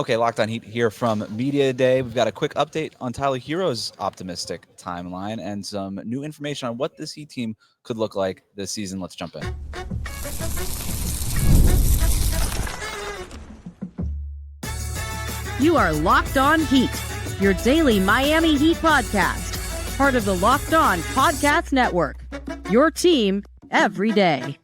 Okay, Locked On Heat here from Media Day. We've got a quick update on Tyler Herro's optimistic timeline and some new information on what this Heat team could look like this season. Let's jump in. You are Locked On Heat, your daily Miami Heat podcast, part of the Locked On Podcast Network, your team every day.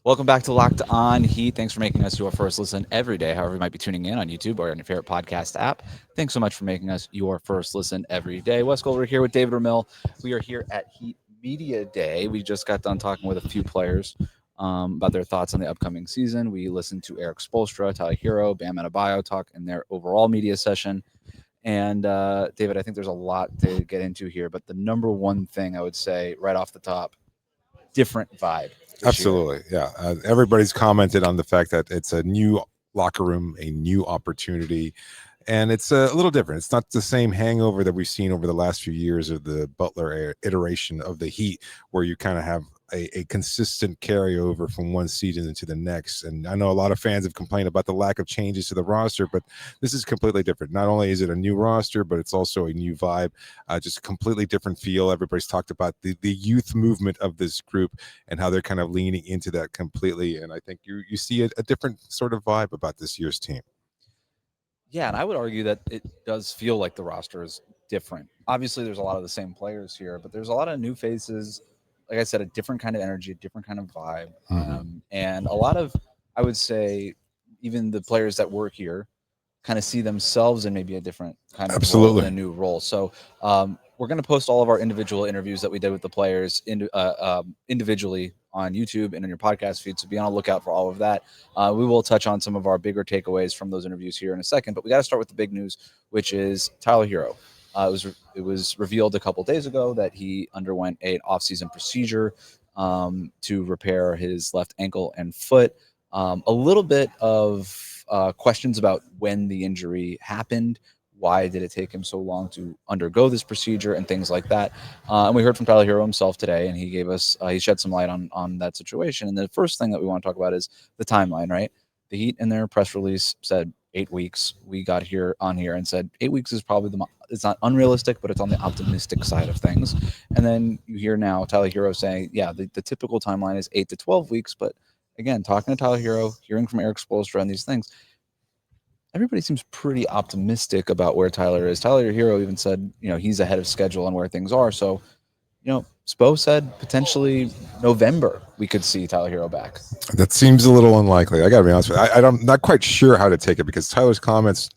Welcome back to Locked On Heat. Thanks for making us your first listen every day, however you might be tuning in on YouTube or on your favorite podcast app. Thanks so much for making us your first listen every day. Wes Goldberg here with David Ramil. We are here at Heat Media Day. We just got done talking with a few players about their thoughts on the upcoming season. We listened to Erik Spoelstra, Tyler Herro, Bam Adebayo talk in their overall media session. And David, I think there's a lot to get into here, but the number one thing I would say right off the top, different vibe. Absolutely. Yeah. Everybody's commented on the fact that it's a new locker room, a new opportunity, and it's a little different. It's not the same hangover that we've seen over the last few years of the Butler iteration of the Heat, where you kind of have a consistent carryover from one season into the next. And I know a lot of fans have complained about the lack of changes to the roster, but this is completely different. Not only is it a new roster, but it's also a new vibe, just a completely different feel. Everybody's talked about the youth movement of this group and how they're kind of leaning into that completely. And I think you see a different sort of vibe about this year's team. Yeah, and I would argue that it does feel like the roster is different. Obviously, there's a lot of the same players here, but there's a lot of new faces. Like I said, a different kind of energy, a different kind of vibe. And a lot of, I would say, even the players that work here kind of see themselves in maybe a different kind of role, in a new role. So we're going to post all of our individual interviews that we did with the players individually on YouTube and in your podcast feed. So be on the lookout for all of that. We will touch on some of our bigger takeaways from those interviews here in a second, but we got to start with the big news, which is Tyler Herro. It was revealed a couple days ago that he underwent an off-season procedure to repair his left ankle and foot. A little bit of questions about when the injury happened, why did it take him so long to undergo this procedure, and things like that. And we heard from Tyler Herro himself today, and he gave us he shed some light on that situation. And the first thing that we want to talk about is the timeline, right? The Heat in their press release said 8 weeks. We got on here and said 8 weeks is probably it's not unrealistic, but it's on the optimistic side of things. And then you hear now Tyler Herro saying, yeah, the typical timeline is 8 to 12 weeks. But again, talking to Tyler Herro, hearing from Erik Spoelstra and these things, everybody seems pretty optimistic about where Tyler is. Tyler Herro even said, he's ahead of schedule on where things are. So, Spo said potentially November we could see Tyler Herro back. That seems a little unlikely. I got to be honest with you. I'm not quite sure how to take it, because Tyler's comments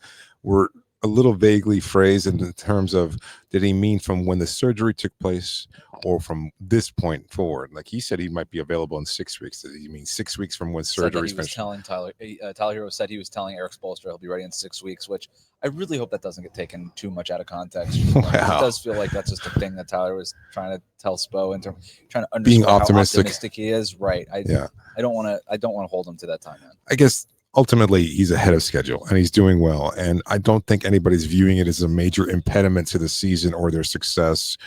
were a little vaguely phrased in terms of, did he mean from when the surgery took place or from this point forward? Like he said he might be available in 6 weeks. Did he mean 6 weeks from when surgery finished? Tyler Herro said he was telling Erik Spoelstra he'll be ready in 6 weeks, which I really hope that doesn't get taken too much out of context. Wow. It does feel like that's just a thing that Tyler was trying to tell Spo and trying to understand being optimistic he is. Right. I don't want to hold him to that timeline. I guess ultimately he's ahead of schedule and he's doing well, and I don't think anybody's viewing it as a major impediment to the season or their success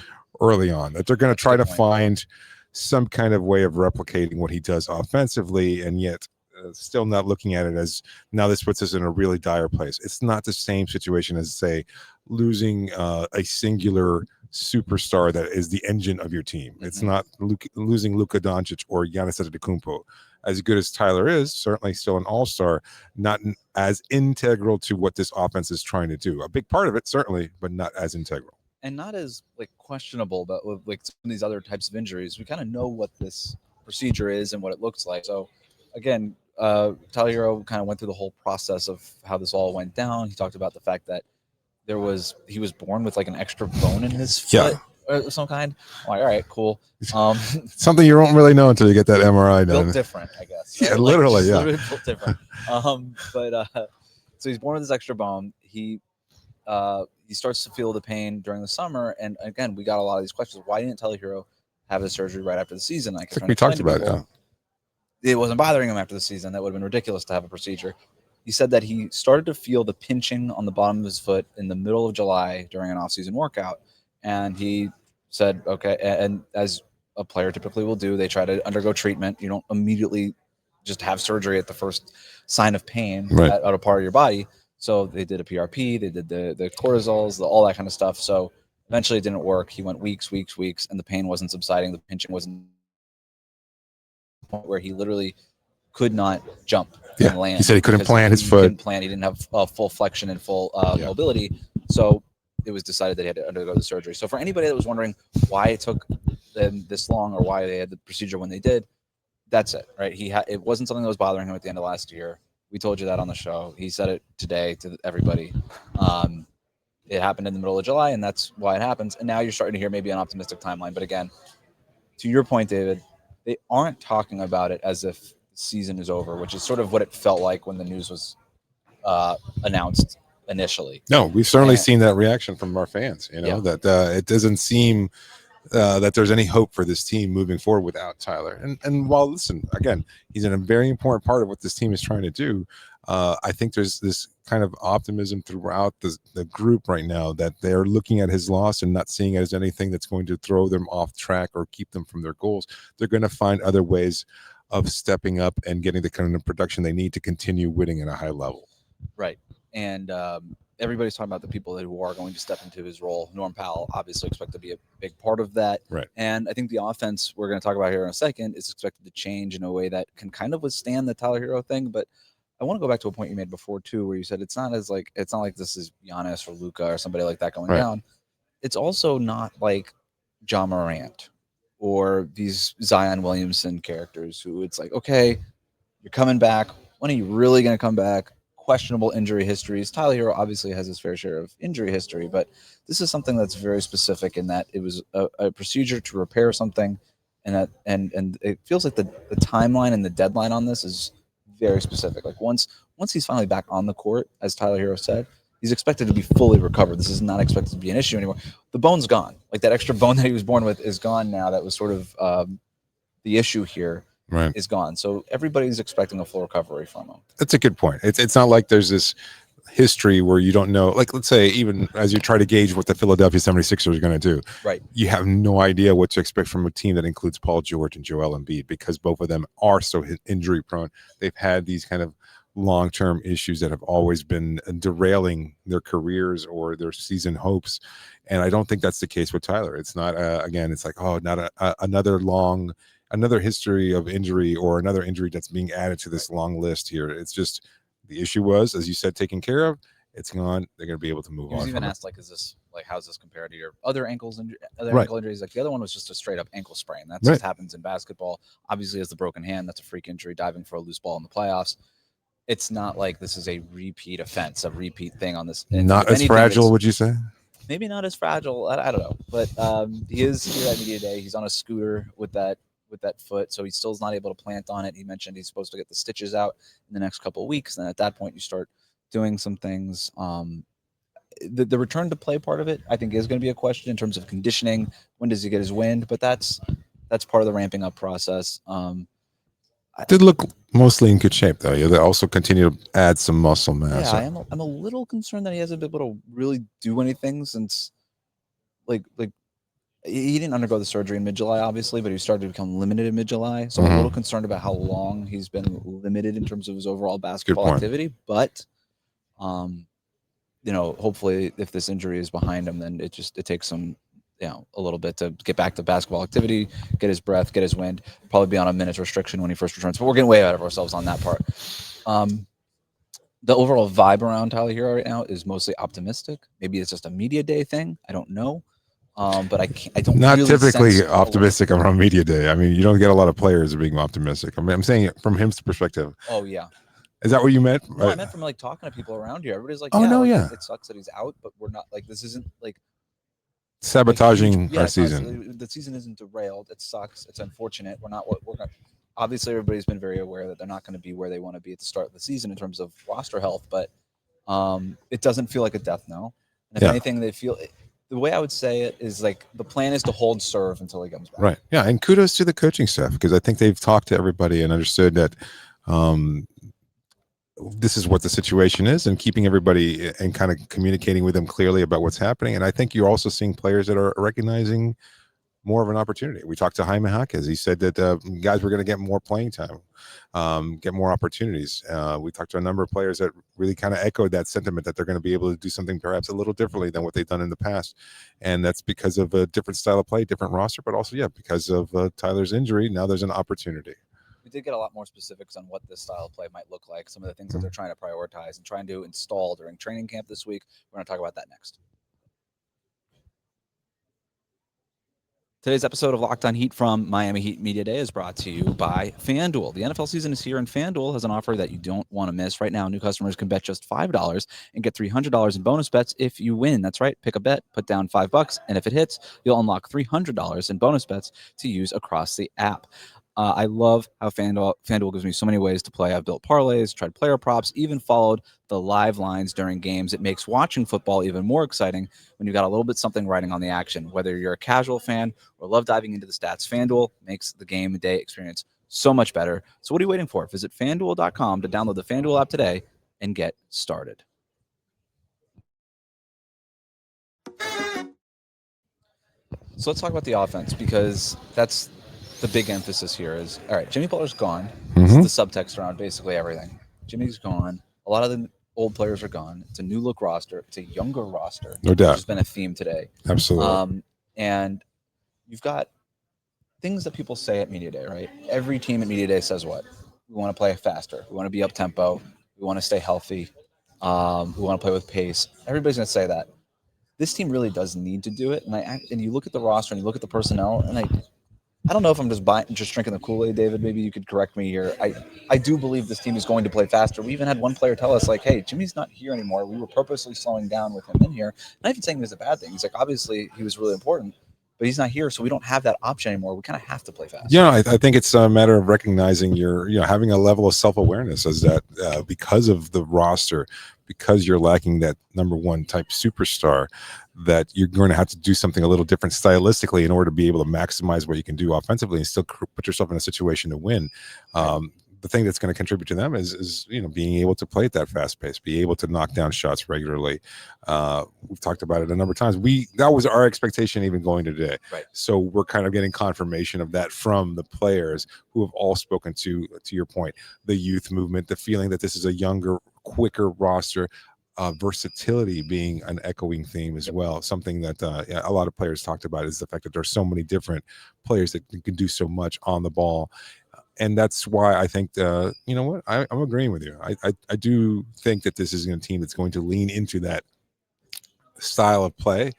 early on. That they're going to try to find some kind of way of replicating what he does offensively, and yet still not looking at it as, now this puts us in a really dire place. It's not the same situation as, say, losing a singular superstar that is the engine of your team. It's not losing Luka Doncic or Giannis Antetokounmpo. As good as Tyler is, certainly still an all-star, not as integral to what this offense is trying to do. A big part of it, certainly, but not as integral. And not as questionable, but with some of these other types of injuries, we kind of know what this procedure is and what it looks like. So again, Tyler Herro kind of went through the whole process of how this all went down. He talked about the fact that he was born with an extra bone in his foot. Of some kind. I'm like, all right, cool. Something you don't really know until you get that MRI done. Built different, I guess. Yeah, literally, yeah. Literally built different. So he's born with this extra bone. He starts to feel the pain during the summer, and again, we got a lot of these questions. Why didn't Tyler Herro have his surgery right after the season? I think we talked about it. It wasn't bothering him after the season. That would have been ridiculous to have a procedure. He said that he started to feel the pinching on the bottom of his foot in the middle of July during an off-season workout, and he said, okay, and as a player typically will do, they try to undergo treatment. You don't immediately just have surgery at the first sign of pain Right. at a part of your body. So they did a PRP, they did the cortisols, all that kind of stuff. So eventually it didn't work. He went weeks, and the pain wasn't subsiding. The pinching wasn't point where he literally could not jump and land. He said he couldn't because plant his he foot. couldn't plant. He didn't have full flexion and full mobility. So it was decided that he had to undergo the surgery. So for anybody that was wondering why it took them this long or why they had the procedure when they did, that's it, right? It wasn't something that was bothering him at the end of last year. We told you that on the show. He said it today to everybody. It happened in the middle of July, and that's why it happens. And now you're starting to hear maybe an optimistic timeline. But again, to your point, David, they aren't talking about it as if the season is over, which is sort of what it felt like when the news was announced initially. No, we've certainly seen that reaction from our fans, that it doesn't seem that there's any hope for this team moving forward without Tyler. And while, listen, again, he's in a very important part of what this team is trying to do. I think there's this kind of optimism throughout the group right now that they're looking at his loss and not seeing it as anything that's going to throw them off track or keep them from their goals. They're going to find other ways of stepping up and getting the kind of production they need to continue winning at a high level. Right. And everybody's talking about the people who are going to step into his role. Norm Powell obviously expected to be a big part of that. Right. And I think the offense we're going to talk about here in a second is expected to change in a way that can kind of withstand the Tyler Herro thing. But I want to go back to a point you made before too, where you said it's not like this is Giannis or Luka or somebody like that going down. It's also not like John Morant or these Zion Williamson characters who it's like, okay, you're coming back. When are you really going to come back? Questionable injury histories. Tyler Herro obviously has his fair share of injury history, but this is something that's very specific in that it was a procedure to repair something, and it feels like the timeline and the deadline on this is very specific. Like once he's finally back on the court, as Tyler Herro said, he's expected to be fully recovered. This is not expected to be an issue anymore. The bone's gone. Like that extra bone that he was born with is gone now. That was sort of the issue here. Right. Is gone. So everybody's expecting a full recovery from him. That's a good point. It's not like there's this history where you don't know, like let's say even as you try to gauge what the Philadelphia 76ers are going to do, right? You have no idea what to expect from a team that includes Paul George and Joel Embiid because both of them are so injury prone. They've had these kind of long-term issues that have always been derailing their careers or their season hopes. And I don't think that's the case with Tyler. It's not, again, it's like, not another history of injury or another injury that's being added to this long list here. It's just the issue was, as you said, taken care of. It's gone. They're going to be able to move on. He was even asked, like, how's this compared to your other ankle injuries? Like the other one was just a straight up ankle sprain. That just happens in basketball. Obviously, as the broken hand, that's a freak injury, diving for a loose ball in the playoffs. It's not like this is a repeat offense, a repeat thing on this. Not as fragile, would you say? Maybe not as fragile. I don't know. But he is here at media day. He's on a scooter with that foot, so he still is not able to plant on it. He mentioned he's supposed to get the stitches out in the next couple of weeks. Then at that point, you start doing some things. The return to play part of it, I think, is going to be a question in terms of conditioning. When does he get his wind? But that's part of the ramping up process. Did look mostly in good shape though. They also continue to add some muscle mass. Yeah, I'm a little concerned that he hasn't been able to really do anything since like he didn't undergo the surgery in mid-July, obviously, but he started to become limited in mid-July. So I'm a little concerned about how long he's been limited in terms of his overall basketball activity. But, hopefully if this injury is behind him, then it takes some, a little bit to get back to basketball activity, get his breath, get his wind, probably be on a minutes restriction when he first returns. But we're getting way out of ourselves on that part. The overall vibe around Tyler Herro right now is mostly optimistic. Maybe it's just a media day thing. I don't know. But I don't. Not really typically optimistic around media day. I mean, you don't get a lot of players being optimistic. I mean, I'm saying it from his perspective. Oh yeah. Is that what you meant? No, I meant from like talking to people around here. Everybody's like, it sucks that he's out, but we're not like this isn't like sabotaging our season. The season isn't derailed. It sucks. It's unfortunate. We're not what we're going. Obviously, everybody's been very aware that they're not going to be where they want to be at the start of the season in terms of roster health, but it doesn't feel like a death knell. And if anything, they feel. The way I would say it is like the plan is to hold serve until he comes back. Right. Yeah. And kudos to the coaching staff because I think they've talked to everybody and understood that this is what the situation is and keeping everybody and kind of communicating with them clearly about what's happening. And I think you're also seeing players that are recognizing more of an opportunity. We talked to Jaime Jaquez. He said that guys were going to get more playing time, get more opportunities. We talked to a number of players that really kind of echoed that sentiment that they're going to be able to do something perhaps a little differently than what they've done in the past. And that's because of a different style of play, different roster, but also, because of Tyler's injury, now there's an opportunity. We did get a lot more specifics on what this style of play might look like, some of the things that they're trying to prioritize and trying to install during training camp this week. We're going to talk about that next. Today's episode of Locked On Heat from Miami Heat Media Day is brought to you by FanDuel. The NFL season is here, and FanDuel has an offer that you don't want to miss. Right now, new customers can bet just $5 and get $300 in bonus bets if you win. That's right. Pick a bet, put down $5, and if it hits, you'll unlock $300 in bonus bets to use across the app. I love how FanDuel gives me so many ways to play. I've built parlays, tried player props, even followed the live lines during games. It makes watching football even more exciting when you've got a little bit something riding on the action. Whether you're a casual fan or love diving into the stats, FanDuel makes the game day experience so much better. So what are you waiting for? Visit FanDuel.com to download the FanDuel app today and get started. So let's talk about the offense, because that's the big emphasis here. Is, all right, Jimmy Butler's gone. This is the subtext around basically everything. Jimmy's gone. A lot of the old players are gone. It's a new look roster. It's a younger roster. No doubt. Which has been a theme today. Absolutely. And you've got things that people say at Media Day, right? Every team at Media Day says what? We want to play faster. We want to be up tempo. We want to stay healthy. We want to play with pace. Everybody's going to say that. This team really does need to do it. And you look at the roster and you look at the personnel, and I don't know if I'm just drinking the Kool-Aid, David. Maybe you could correct me here. I do believe this team is going to play faster. We even had one player tell us, like, hey, Jimmy's not here anymore. We were purposely slowing down with him in here. Not even saying it was a bad thing. He's like, obviously, he was really important, but he's not here, so we don't have that option anymore. We kind of have to play fast. Yeah, I think it's a matter of recognizing having a level of self-awareness as that because of the roster, because you're lacking that number one type superstar, that you're going to have to do something a little different stylistically in order to be able to maximize what you can do offensively and still put yourself in a situation to win. The thing that's going to contribute to them is being able to play at that fast pace, be able to knock down shots regularly. We've talked about it a number of times. That was our expectation even going today. Right. So we're kind of getting confirmation of that from the players who have all spoken to your point, the youth movement, the feeling that this is a younger, quicker roster. Versatility being an echoing theme as well. Something that a lot of players talked about is the fact that there's so many different players that can do so much on the ball. And that's why I think, I'm agreeing with you. I do think that this is a team that's going to lean into that style of play,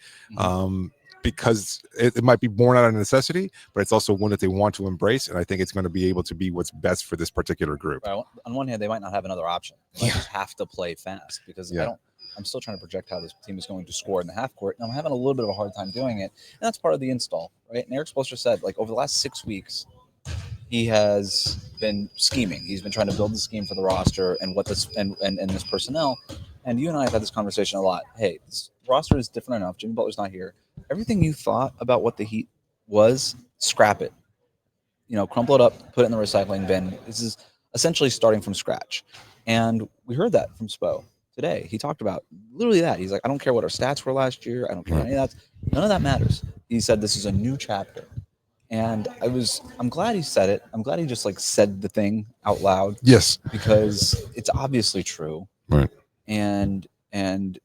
because it might be born out of necessity, but it's also one that they want to embrace. And I think it's going to be able to be what's best for this particular group. Right. On one hand, they might not have another option. They just have to play fast, because I'm still trying to project how this team is going to score in the half court, and I'm having a little bit of a hard time doing it. And that's part of the install, right? And Erik Spoelstra said, like, over the last 6 weeks, he has been scheming. He's been trying to build the scheme for the roster and what this and this personnel. And you and I have had this conversation a lot. Hey, this roster is different enough. Jimmy Butler's not here. Everything you thought about what the Heat was, scrap it. Crumple it up, put it in the recycling bin. This is essentially starting from scratch. And we heard that from Spo today. He talked about literally that. He's like, I don't care what our stats were last year. I don't care any of that. None of that matters. He said this is a new chapter. And I'm glad he said it. I'm glad he just said the thing out loud. Yes. Because it's obviously true. Right. And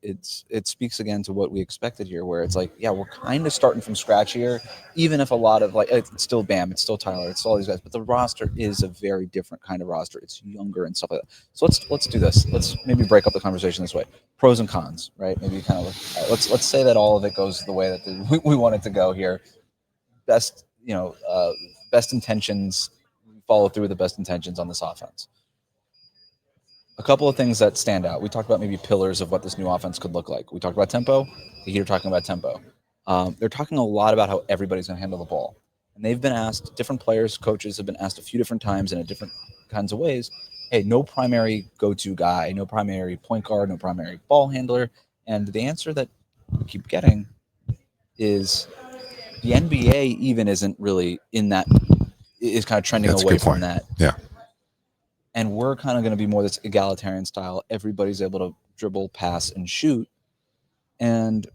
it speaks again to what we expected here, where it's we're kind of starting from scratch here, even if a lot of it's still Bam, it's still Tyler, it's still all these guys, but the roster is a very different kind of roster. It's younger and stuff like that. So let's do this. Let's maybe break up the conversation this way. Pros and cons, right? Maybe kind of let's say that all of it goes the way that we want it to go here. Best intentions, follow through with the best intentions on this offense. A couple of things that stand out. We talked about maybe pillars of what this new offense could look like. We talked about tempo. The Heat are talking about tempo. They're talking a lot about how everybody's going to handle the ball. And they've been asked, different players, coaches have been asked a few different times in a different kinds of ways, hey, no primary go-to guy, no primary point guard, no primary ball handler. And the answer that we keep getting is the NBA even isn't really in that, is kind of trending away from that. Yeah. And we're kind of going to be more this egalitarian style. Everybody's able to dribble, pass, and shoot. And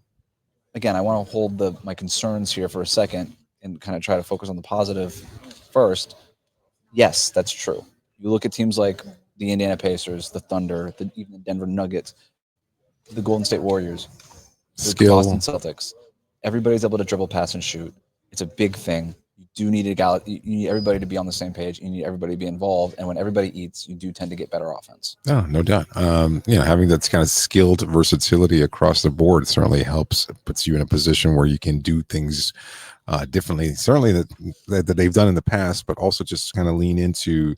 again, I want to hold my concerns here for a second. and kind of try to focus on the positive first, yes, that's true. You look at teams like the Indiana Pacers, the Thunder, even the Denver Nuggets, the Golden State Warriors, the Boston Celtics. Everybody's able to dribble, pass, and shoot. It's a big thing. You do need you need everybody to be on the same page. You need everybody to be involved. And when everybody eats, you do tend to get better offense. No doubt. Having that kind of skilled versatility across the board certainly helps. It puts you in a position where you can do things differently, certainly that they've done in the past, but also just kind of lean into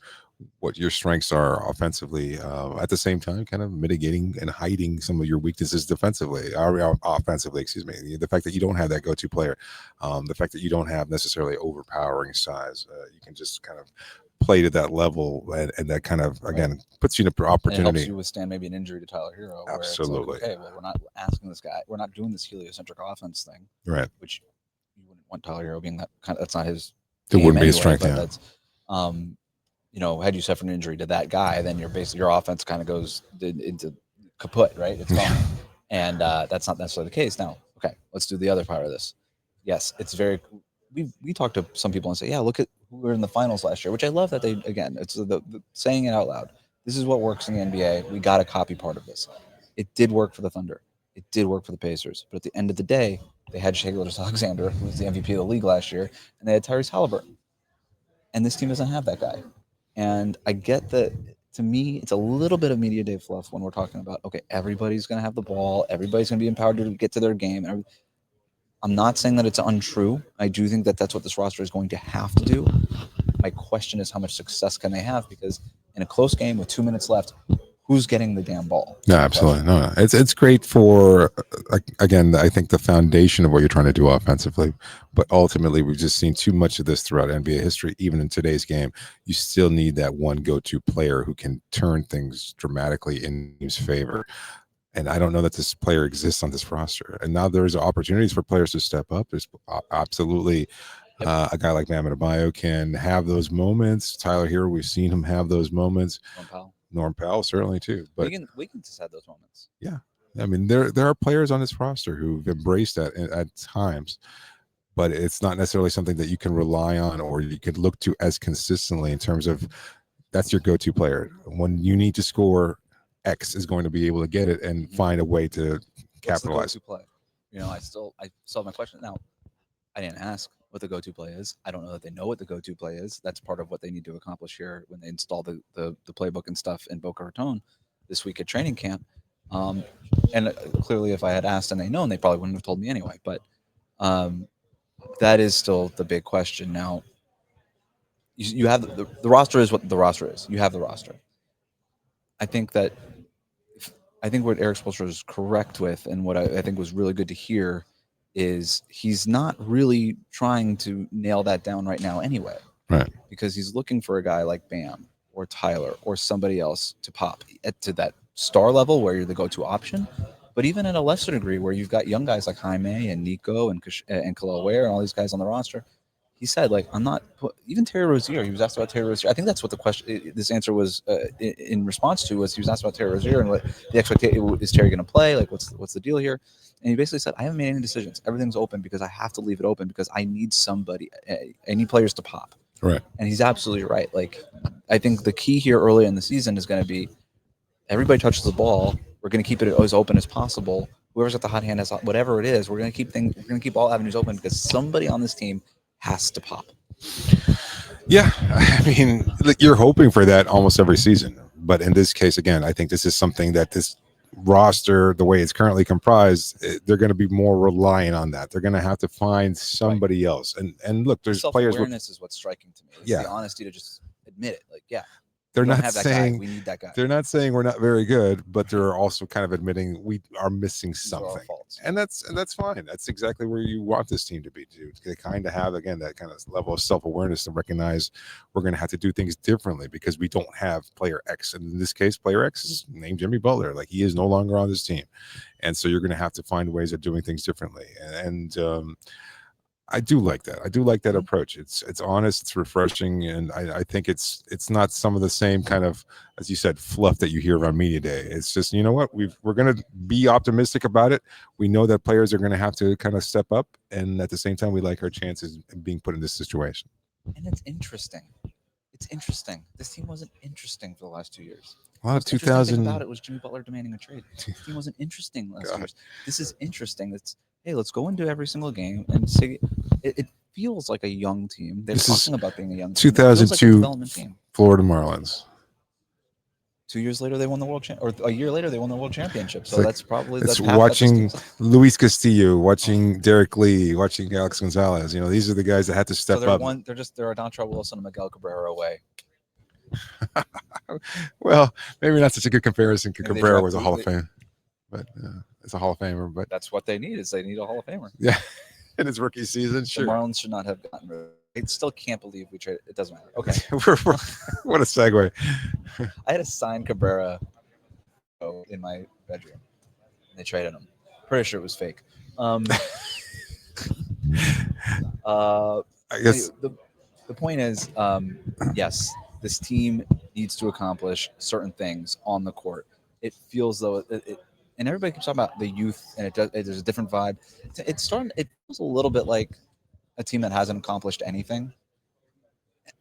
what your strengths are offensively, at the same time kind of mitigating and hiding some of your weaknesses defensively or offensively, excuse me. The fact that you don't have that go-to player, the fact that you don't have necessarily overpowering size, you can just kind of play to that level, and that kind of, again, puts you in an opportunity. And it helps you withstand maybe an injury to Tyler Herro. Absolutely. Where it's like, okay, well, we're not asking this guy, we're not doing this heliocentric offense thing, right? Which you wouldn't want Tyler Herro being that kind of, that's not his. It wouldn't be his strength. Yeah. That's, had you suffered an injury to that guy, then your offense kind of goes into kaput, right? It's gone. And that's not necessarily the case. Now, okay, let's do the other part of this. Yes, it's very. We talk to some people and say, yeah, look at who were in the finals last year, which I love that they, again, it's the saying it out loud. This is what works in the NBA. We got to copy part of this. It did work for the Thunder. It did work for the Pacers. But at the end of the day, they had Shai Gilgeous-Alexander, who was the MVP of the league last year, and they had Tyrese Halliburton. And this team doesn't have that guy. And I get that. To me, it's a little bit of media day fluff when we're talking about, okay, everybody's going to have the ball. Everybody's going to be empowered to get to their game. I'm not saying that it's untrue. I do think that that's what this roster is going to have to do. My question is, how much success can they have? Because in a close game with 2 minutes left, who's getting the damn ball? No, absolutely. No. It's great for, again, I think the foundation of what you're trying to do offensively. But ultimately, we've just seen too much of this throughout NBA history. Even in today's game, you still need that one go-to player who can turn things dramatically in his favor. And I don't know that this player exists on this roster. And now there's opportunities for players to step up. There's absolutely a guy like Adebayo can have those moments. Tyler Herro, we've seen him have those moments. Norm Powell certainly too. But Wiggins has had those moments. Yeah, I mean there are players on this roster who've embraced that at times, but it's not necessarily something that you can rely on or you could look to as consistently in terms of that's your go-to player. When you need to score, X is going to be able to get it and find a way to capitalize. What's the go-to play? I still have my question. Now, I didn't ask what the go-to play is. I don't know that they know what the go-to play is. That's part of what they need to accomplish here when they install the playbook and stuff in Boca Raton this week at training camp. And clearly, if I had asked and they known, they probably wouldn't have told me anyway. But that is still the big question. Now, you have the roster is what the roster is. You have the roster. I think what Erik Spoelstra is correct with, and what I think was really good to hear, is he's not really trying to nail that down right now anyway. Right. Because he's looking for a guy like Bam or Tyler or somebody else to pop to that star level where you're the go-to option. But even at a lesser degree where you've got young guys like Jaime and Nico and Kel'el Ware and all these guys on the roster, he said, I'm not – even Terry Rozier, he was asked about Terry Rozier. I think that's what the question – this answer was in response to was he was asked about Terry Rozier and what the expectation – is Terry going to play? What's the deal here? And he basically said, I haven't made any decisions. Everything's open because I have to leave it open because I need somebody – I need players to pop. Right. And he's absolutely right. I think the key here early in the season is going to be everybody touches the ball. We're going to keep it as open as possible. Whoever's got the hot hand has whatever it is. We're going to keep all avenues open because somebody on this team has to pop. Yeah, I mean, you're hoping for that almost every season, but in this case, again, I think this is something that this roster, the way it's currently comprised, they're going to be more reliant on that. They're going to have to find somebody else. And look, there's players. Self-awareness is what's striking to me. It's the honesty to just admit it. They're not saying we need that guy. They're not saying we're not very good, but they're also kind of admitting we are missing something, and that's fine. That's exactly where you want this team to be. To kind of have again that kind of level of self-awareness to recognize we're going to have to do things differently because we don't have player X. And in this case, player X is named Jimmy Butler. He is no longer on this team, and so you're going to have to find ways of doing things differently. And I do like that. I do like that approach. It's honest, it's refreshing, and I think it's not some of the same kind of, as you said, fluff that you hear around media day. It's just, you know what, we're going to be optimistic about it. We know that players are going to have to kind of step up, and at the same time, we like our chances of being put in this situation. And it's interesting. It's interesting. This team wasn't interesting for the last 2 years. A lot of The 2000 thing about it was Jimmy Butler demanding a trade. This team wasn't interesting last 2 years. This is interesting. It's, hey, let's go into every single game and see. It feels like a young team. They're talking about being a young team. 2002 development team. Florida Marlins. 2 years later, they won the world or a year later, they won the world championship. So like, that's probably that's watching Luis Castillo, watching Derek Lee, watching Alex Gonzalez. You know, these are the guys that had to step up. They're a Dontrell Wilson and Miguel Cabrera away. Well, maybe not such a good comparison. Cabrera was a Hall of Fame, but it's a Hall of Famer. But that's what they need. They need a Hall of Famer. Yeah, in his rookie season, sure. The Marlins should not have gotten rid of it. I still can't believe we traded. It doesn't matter. Okay. What a segue. I had a signed Cabrera in my bedroom. And they traded him. Pretty sure it was fake. I guess the point is, yes, this team needs to accomplish certain things on the court. It feels though and everybody keeps talking about the youth, and there's a different vibe. It feels a little bit like a team that hasn't accomplished anything.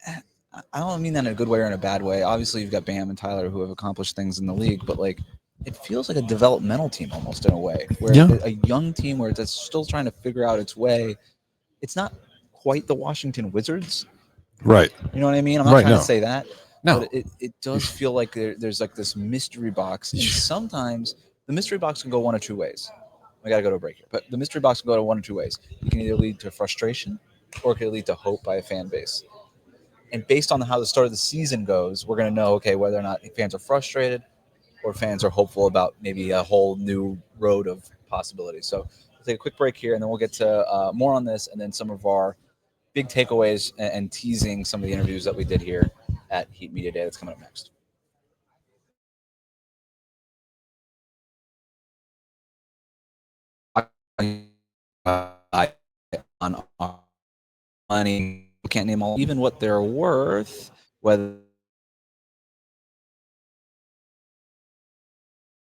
I don't mean that in a good way or in a bad way. Obviously, you've got Bam and Tyler who have accomplished things in the league, but like it feels like a developmental team almost in a way, where a young team where it's still trying to figure out its way. It's not quite the Washington Wizards, right? You know what I mean? I'm not trying to say that. No, but it does feel like there's like this mystery box, and sometimes the mystery box can go one of two ways. We got to go to a break here. But the mystery box can go to one of two ways. It can either lead to frustration or it can lead to hope by a fan base. And based on how the start of the season goes, we're going to know, okay, whether or not fans are frustrated or fans are hopeful about maybe a whole new road of possibilities. So we'll take a quick break here, and then we'll get to more on this and then some of our big takeaways and teasing some of the interviews that we did here at Heat Media Day that's coming up next. On money, we can't name all, even what they're worth, whether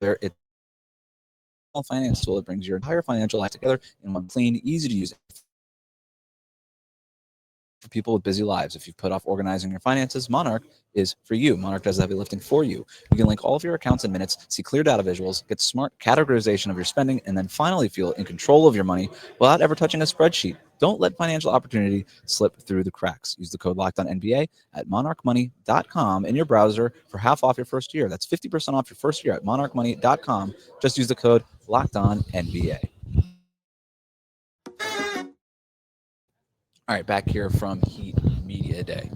it's a finance tool that brings your entire financial life together in one clean, easy to use for people with busy lives. If you've put off organizing your finances, Monarch is for you. Monarch does the heavy lifting for you. You can link all of your accounts in minutes, see clear data visuals, get smart categorization of your spending, and then finally feel in control of your money without ever touching a spreadsheet. Don't let financial opportunity slip through the cracks. Use the code LOCKEDONNBA at monarchmoney.com in your browser for half off your first year. That's 50% off your first year at monarchmoney.com. Just use the code LOCKEDONNBA. All right, back here from Heat Media Day.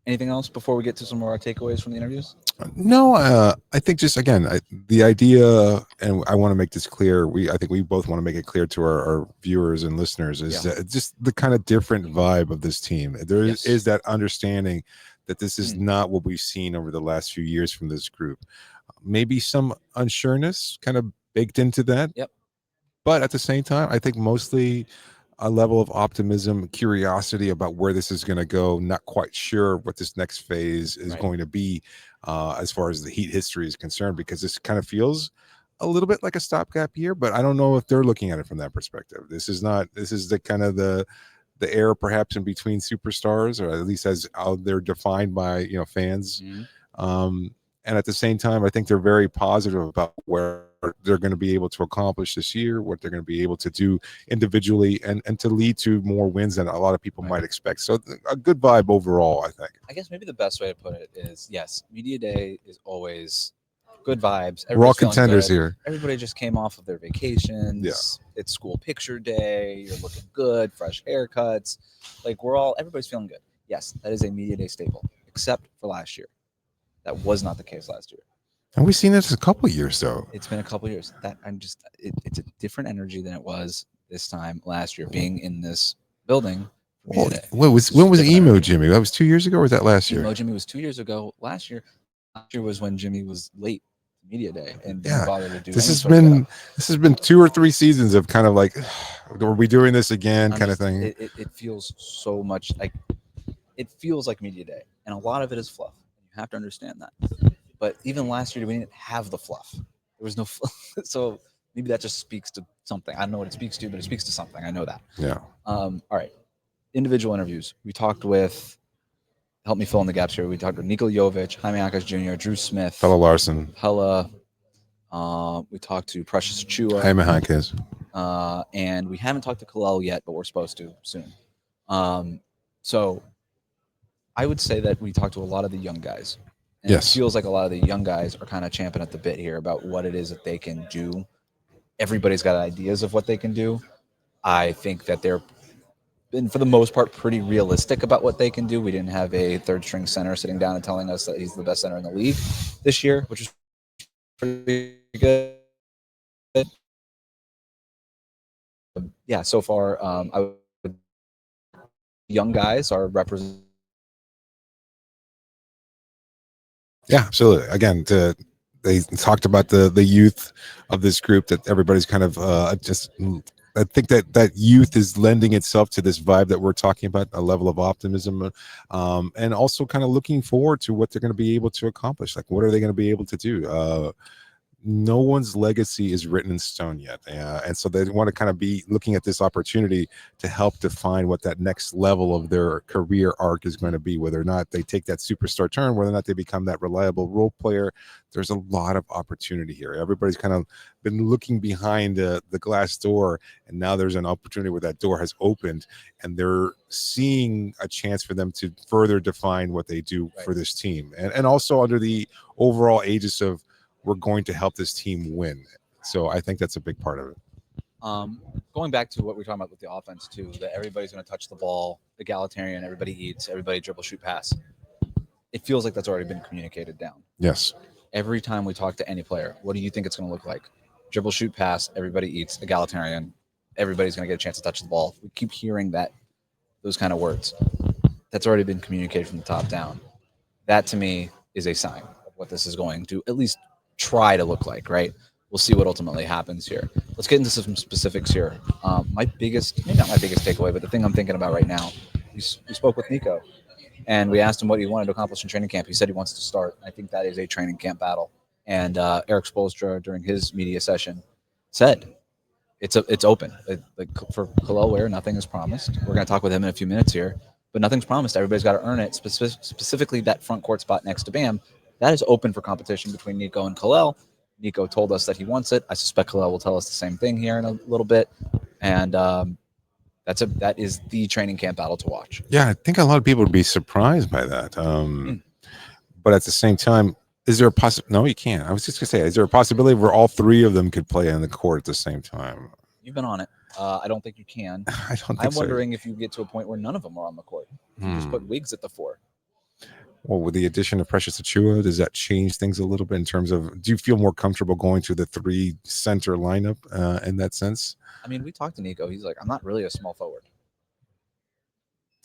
Anything else before we get to some more takeaways from the interviews? No, I think just, again, the idea, and I want to make this clear, I think we both want to make it clear to our viewers and listeners, is that just the kind of different vibe of this team. There is that understanding that this is not what we've seen over the last few years from this group. Maybe some unsureness kind of baked into that. Yep. But at the same time, I think mostly a level of optimism, curiosity about where this is going to go, not quite sure what this next phase is going to be as far as the Heat history is concerned, because this kind of feels a little bit like a stopgap year, but I don't know if they're looking at it from that perspective. This is the kind of the era perhaps in between superstars, or at least as how they're defined by fans. And at the same time, I think they're very positive about where they're going to be able to accomplish this year, what they're going to be able to do individually, and to lead to more wins than a lot of people might expect. So a good vibe overall, I think. I guess maybe the best way to put it is, yes, Media Day is always good vibes. We're all contenders here. Everybody just came off of their vacations. Yeah. It's school picture day. You're looking good, fresh haircuts. Like everybody's feeling good. Yes, that is a Media Day staple, except for last year. That was not the case last year. And we've seen this a couple of years, though. It's been a couple of years. It's a different energy than it was this time last year, being in this building. When was Emo Jimmy? That was 2 years ago, or was that last year? Emo Jimmy was 2 years ago. Last year was when Jimmy was late media day and didn't bother to do this any has sort of been getup. this has been 2 or 3 seasons of kind of like, are we doing this again kind of thing. It feels so much like it feels like media day, and a lot of it is fluff. You have to understand that. But even last year, we didn't have the fluff. There was no fluff. So maybe that just speaks to something. I don't know what it speaks to, but it speaks to something. I know that. Yeah. All right. Individual interviews. We talked with, help me fill in the gaps here. We talked with Nikola Jovic, Jaime Jaquez Jr., Drew Smith, Fellow Larson. Pella. We talked to Precious Achua. Jaime Jaquez. And we haven't talked to Kel'el yet, but we're supposed to soon. So I would say that we talked to a lot of the young guys. And Yes. It feels like a lot of the young guys are kind of champing at the bit here about what it is that they can do. Everybody's got ideas of what they can do. I think that they're been, for the most part, pretty realistic about what they can do. We didn't have a third-string center sitting down and telling us that he's the best center in the league this year, which is pretty good. Yeah, so far, young guys are representing. Yeah, absolutely. Again, they talked about the youth of this group, that everybody's kind of just. I think that youth is lending itself to this vibe that we're talking about, a level of optimism, and also kind of looking forward to what they're going to be able to accomplish. Like, what are they going to be able to do? No one's legacy is written in stone yet, and so they want to kind of be looking at this opportunity to help define what that next level of their career arc is going to be, whether or not they take that superstar turn, whether or not they become that reliable role player. There's a lot of opportunity here. Everybody's kind of been looking behind the glass door, and now there's an opportunity where that door has opened, and they're seeing a chance for them to further define what they do for this team, and also under the overall aegis of, we're going to help this team win. So I think that's a big part of it. Going back to what we're talking about with the offense too, that everybody's going to touch the ball, egalitarian, everybody eats, everybody dribble, shoot, pass. It feels like that's already been communicated down. Yes. Every time we talk to any player, what do you think it's going to look like? Dribble, shoot, pass, everybody eats, egalitarian, everybody's going to get a chance to touch the ball. We keep hearing those kind of words. That's already been communicated from the top down. That to me is a sign of what this is going to at least try to look like, right? We'll see what ultimately happens here. Let's get into some specifics here. Maybe not my biggest takeaway, but the thing I'm thinking about right now, we spoke with Nico, and we asked him what he wanted to accomplish in training camp. He said he wants to start. I think that is a training camp battle. And Erik Spoelstra, during his media session, said it's open. Like for Kel'el, Ware, nothing is promised. We're going to talk with him in a few minutes here, but nothing's promised. Everybody's got to earn it. Specifically, that front court spot next to Bam. That is open for competition between Nico and Kel'el. Nico told us that he wants it. I suspect Kel'el will tell us the same thing here in a little bit. And that is the training camp battle to watch. Yeah, I think a lot of people would be surprised by that. But at the same time, is there a possibility? No, you can't. I was just going to say, is there a possibility where all three of them could play on the court at the same time? You've been on it. I don't think you can. I'm wondering if you get to a point where none of them are on the court. You just put Wiggs at the 4. Well, with the addition of Precious Achua, does that change things a little bit in terms of, do you feel more comfortable going to the 3 center lineup in that sense? I mean, we talked to Nico. He's like, I'm not really a small forward.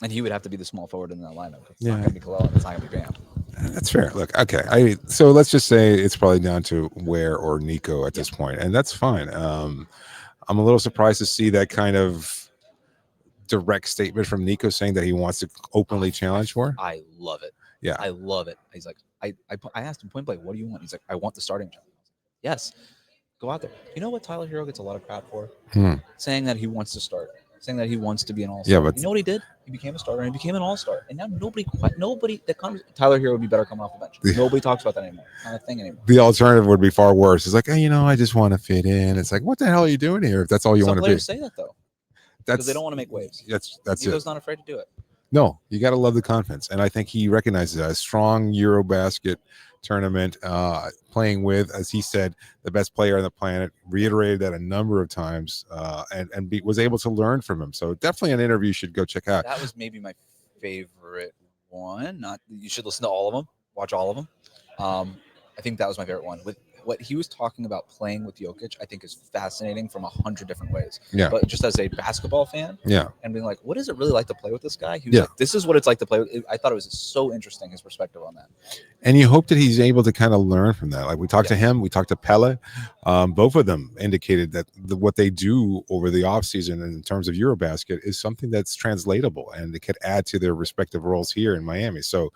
And he would have to be the small forward in that lineup. It's not going to be Kel'el, and it's not going to be Bam. That's fair. Look, okay. So let's just say it's probably down to Ware or Nico at this point, and that's fine. I'm a little surprised to see that kind of direct statement from Nico saying that he wants to openly challenge for. I love it. Yeah, I love it. He's like, I asked him point blank, what do you want? He's like, I want the starting job. Yes, go out there. You know what Tyler Herro gets a lot of crap for? Saying that he wants to start, saying that he wants to be an all-star. Yeah, but you know what he did? He became a starter and he became an all-star. And now Tyler Herro would be better coming off the bench. Nobody talks about that anymore. It's not a thing anymore. The alternative would be far worse. It's like, hey, I just want to fit in. It's like, what the hell are you doing here? If that's all you want to be. Some players say that though. Because they don't want to make waves. That's Nico's not afraid to do it. No, you got to love the confidence. And I think he recognizes that. A strong Eurobasket tournament, playing with, as he said, the best player on the planet, reiterated that a number of times, and was able to learn from him. So definitely an interview you should go check out. That was maybe my favorite one. You should listen to all of them, watch all of them. I think that was my favorite one. With what he was talking about playing with Jokic, I think is fascinating from 100 different ways. Yeah. But just as a basketball fan, Yeah. and being like, what is it really like to play with this guy? He was Yeah. like, this is what it's like to play with. I thought it was so interesting, his perspective on that. And you hope that he's able to kind of learn from that. Like we talked to him, we talked to Pelle. Both of them indicated that what they do over the offseason in terms of Eurobasket is something that's translatable and it could add to their respective roles here in Miami. So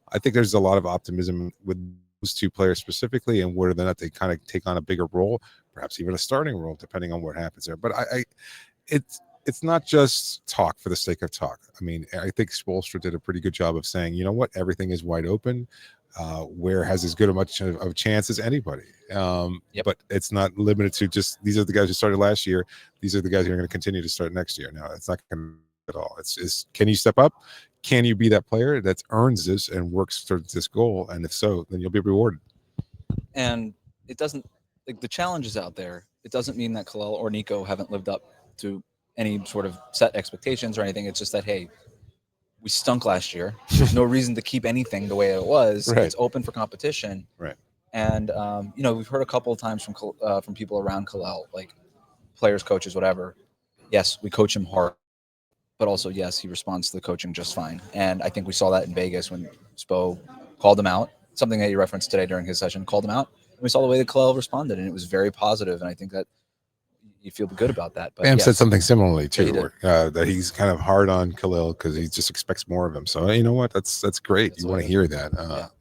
I think there's a lot of optimism with those two players specifically, and whether or not they kind of take on a bigger role, perhaps even a starting role, depending on what happens there. But it's not just talk for the sake of talk. I mean, I think Spoelstra did a pretty good job of saying, you know what, everything is wide open. Ware has as good a much of a chance as anybody. But it's not limited to just these are the guys who started last year. These are the guys who are going to continue to start next year. Now, it's not going to at all. It's can you step up? Can you be that player that earns this and works towards this goal? And if so, then you'll be rewarded. And it doesn't, like, the challenge is out there. It doesn't mean that Kel'el or Nico haven't lived up to any sort of set expectations or anything. It's just that, hey, we stunk last year. There's no reason to keep anything the way it was. Right. It's open for competition. Right. And, we've heard a couple of times from people around Kel'el, like players, coaches, whatever. Yes, we coach him hard. But also, yes, he responds to the coaching just fine. And I think we saw that in Vegas when Spo called him out, something that he referenced today during his session, called him out. And we saw the way that Kel'el responded, and it was very positive. And I think that you feel good about that. But Bam said something similarly too, he that he's kind of hard on Kel'el because he just expects more of him. So you know what? That's great. You want to hear that.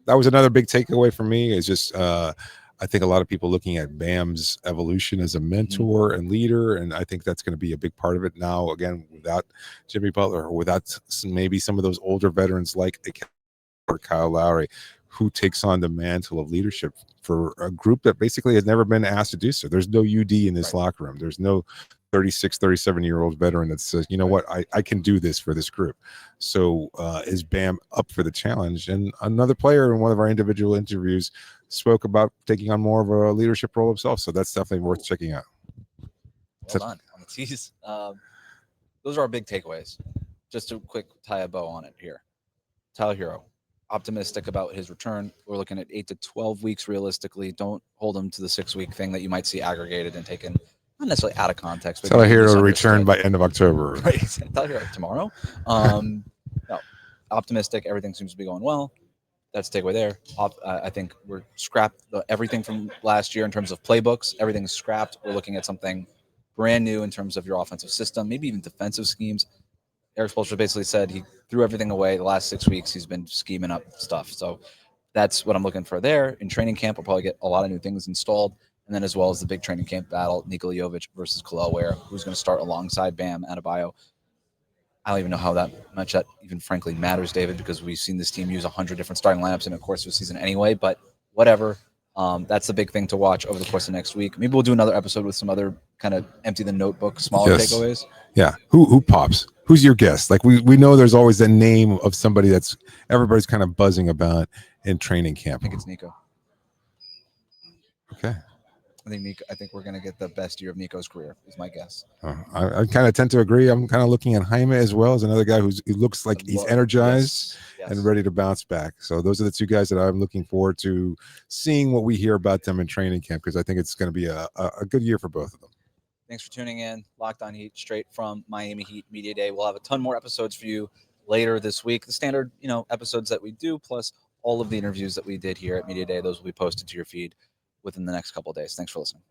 That was another big takeaway for me. Is just I think a lot of people looking at Bam's evolution as a mentor and leader, and I think that's going to be a big part of it now. Again, without Jimmy Butler or without maybe some of those older veterans like or Kyle Lowry, who takes on the mantle of leadership for a group that basically has never been asked to do so. There's no UD in this locker room. There's no 36, 37-year-old veteran that says, you know what, I can do this for this group. So is Bam up for the challenge? And another player in one of our individual interviews spoke about taking on more of a leadership role himself. So that's definitely worth checking out. Well done on the tease. Those are our big takeaways. Just to quick tie a bow on it here. Tyler Herro, optimistic about his return. We're looking at 8 to 12 weeks realistically. Don't hold him to the 6-week thing that you might see aggregated and taken not necessarily out of context. But Tyler Herro return by end of October. Right. Tyler Herro tomorrow. No, optimistic. Everything seems to be going well. That's the takeaway there. I think we're scrapped everything from last year in terms of playbooks. Everything's scrapped. We're looking at something brand new in terms of your offensive system, maybe even defensive schemes. Erik Spoelstra basically said he threw everything away. The last 6 weeks, he's been scheming up stuff. So that's what I'm looking for there. In training camp, we'll probably get a lot of new things installed. And then as well as the big training camp battle, Nikola Jovic versus Kel'el Ware, who's going to start alongside Bam Adebayo. I don't even know how that much that even frankly matters, David, because we've seen this team use 100 different starting lineups in the course of the season anyway, but whatever. That's the big thing to watch over the course of next week. Maybe we'll do another episode with some other kind of empty the notebook, smaller takeaways. Yeah. Who pops? Who's your guest? Like we know there's always a name of somebody that's everybody's kind of buzzing about in training camp. I think it's Nico. Okay. I think we're going to get the best year of Nico's career, is my guess. I kind of tend to agree. I'm kind of looking at Jaime as well as another guy who looks like he's energized and ready to bounce back. So those are the two guys that I'm looking forward to seeing what we hear about them in training camp, because I think it's going to be a good year for both of them. Thanks for tuning in. Locked On Heat, straight from Miami Heat Media Day. We'll have a ton more episodes for you later this week. The standard, episodes that we do, plus all of the interviews that we did here at Media Day, those will be posted to your feed within the next couple of days. Thanks for listening.